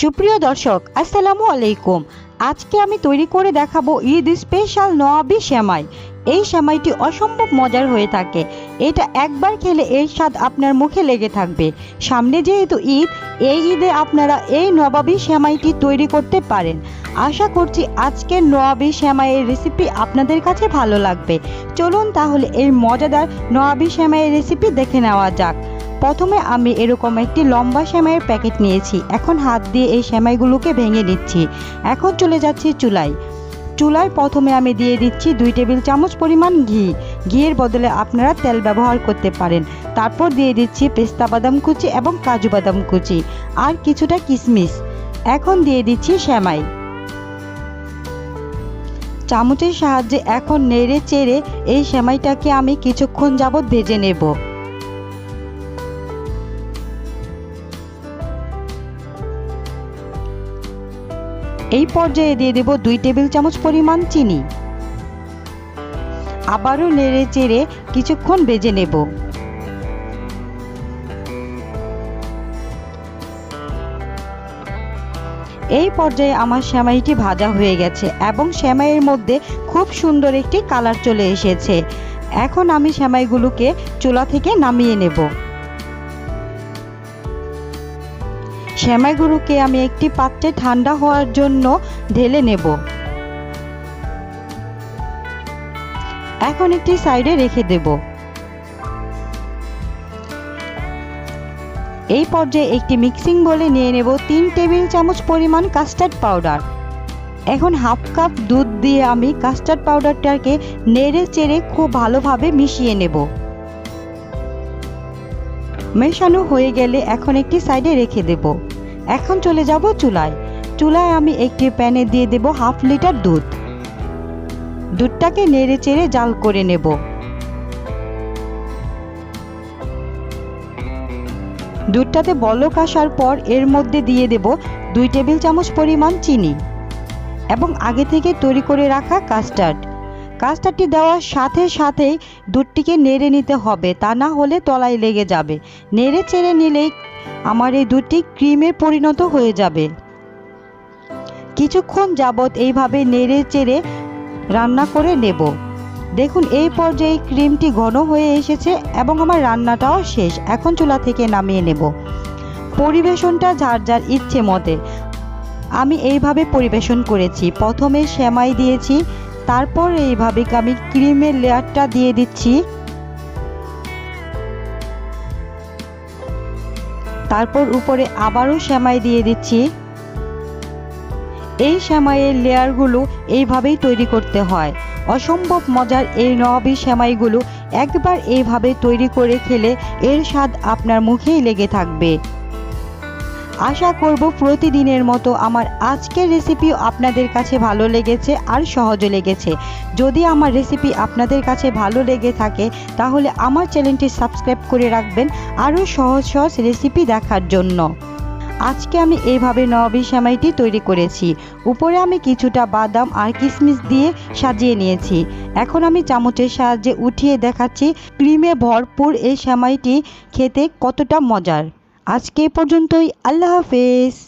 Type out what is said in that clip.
সুপ্রিয় দর্শক, আসসালামু আলাইকুম। আজকে আমি তৈরি করে দেখাবো ঈদ স্পেশাল নওয়াবি সেমাই। এই সেমাইটি অসম্ভব মজার হয়ে থাকে। এটা একবার খেলে এর স্বাদ আপনার মুখে লেগে থাকবে। সামনে যেহেতু ঈদ, এই ঈদে আপনারা এই নবাবি সেমাইটি তৈরি করতে পারেন। আশা করছি আজকের নওয়াবি সেমাইয়ের রেসিপি আপনাদের কাছে ভালো লাগবে। চলুন তাহলে এই মজাদার নওয়াবি সেমাইয়ের রেসিপি দেখে নেওয়া যাক। প্রথমে আমি এরকম একটি লম্বা সেমাইয়ের প্যাকেট নিয়েছি। এখন হাত দিয়ে এই সেমাইগুলোকে ভেঙে নিচ্ছি। এখন চলে যাচ্ছি চুলায় প্রথমে আমি দিয়ে দিচ্ছি 2 টেবিল চামচ পরিমাণ ঘি। ঘিয়ের বদলে আপনারা তেল ব্যবহার করতে পারেন। তারপর দিয়ে দিচ্ছি পেস্তা বাদাম কুচি এবং কাজু বাদাম কুচি আর কিছুটা কিশমিশ। এখন দিয়ে দিচ্ছি সেমাই। চামচের সাহায্যে এখন নেড়ে চেড়ে এই সেমাইটাকে আমি কিছুক্ষণ যাবত ভেজে নেব। এই পর্যায়ে দিয়ে দেব 2 টেবিল চামচ পরিমাণ চিনি। আবারও নেড়ে চেড়ে কিছুক্ষণ ভেজে নেব। এই পর্যায়ে আমার সেমাইটি ভাজা হয়ে গেছে এবং সেমাইয়ের মধ্যে খুব সুন্দর একটি কালার চলে এসেছে। এখন আমি সেমাইগুলোকে চুলা থেকে নামিয়ে নেব। সেমাইগুলোকে আমি একটি পাত্রে ঠান্ডা হওয়ার জন্য ঢেলে নেব। এখন একটি সাইডে রেখে দেব। এই পর্যায়ে একটি মিক্সিং বোলে নিয়ে নেব 3 টেবিল চামচ পরিমাণ কাস্টার্ড পাউডার। এখন হাফ কাপ দুধ দিয়ে আমি কাস্টার্ড পাউডারটাকে নেড়ে চেড়ে খুব ভালোভাবে মিশিয়ে নেব। মেশানো হয়ে গেলে এখন একটি সাইডে রেখে দেব। এখন চলে যাব চুলায় আমি একটি প্যানে দিয়ে দেব হাফ লিটার দুধ। দুধটাকে নেড়ে চেড়ে জাল করে নেব। দুধটাতে বলক আসার পর এর মধ্যে দিয়ে দেব 2 টেবিল চামচ পরিমাণ চিনি এবং আগে থেকে তৈরি করে রাখা কাস্টার্ডটি দেওয়ার সাথে সাথেই দুধটিকে নেড়ে নিতে হবে, তা না হলে তলায় লেগে যাবে। নেড়ে চেড়ে নিলেই আমার এই দুধটি ক্রিমে পরিণত হয়ে যাবে। কিছুক্ষণ যাবত এইভাবে নেড়ে চেড়ে রান্না করে নেব। দেখুন এই পর্যায়ে ক্রিমটি ঘন হয়ে এসেছে এবং আমার রান্নাটাও শেষ। এখন চুলা থেকে নামিয়ে নেব। পরিবেশনটা যার যার ইচ্ছে মতে আমি এইভাবে পরিবেশন করেছি। প্রথমে সেমাই দিয়েছি, তারপর এইভাবে আমি ক্রিমের লেয়ারটা দিয়ে দিচ্ছি, তারপর উপরে আবারও সেমাই দিয়ে দিচ্ছি। এই সেমাইয়ের লেয়ারগুলো এইভাবেই তৈরি করতে হয়। অসম্ভব মজার এই নওয়াবি সেমাইগুলো একবার এইভাবে তৈরি করে খেলে এর স্বাদ আপনার মুখেই লেগে থাকবে। আশা করব প্রতিদিনের মতো আমার আজকের রেসিপিও আপনাদের কাছে ভালো লেগেছে আর সহজও লেগেছে। যদি আমার রেসিপি আপনাদের কাছে ভালো লেগে থাকে তাহলে আমার চ্যানেলটি সাবস্ক্রাইব করে রাখবেন আরও সহজ সহজ রেসিপি দেখার জন্য। আজকে আমি এইভাবে নওয়াবি সেমাইটি তৈরি করেছি। উপরে আমি কিছুটা বাদাম আর কিশমিশ দিয়ে সাজিয়ে নিয়েছি। এখন আমি চামচের সাহায্যে উঠিয়ে দেখাচ্ছি ক্রিমে ভরপুর এই সেমাইটি খেতে কতটা মজার। আজকে এই পর্যন্তই। আল্লাহ হাফেজ।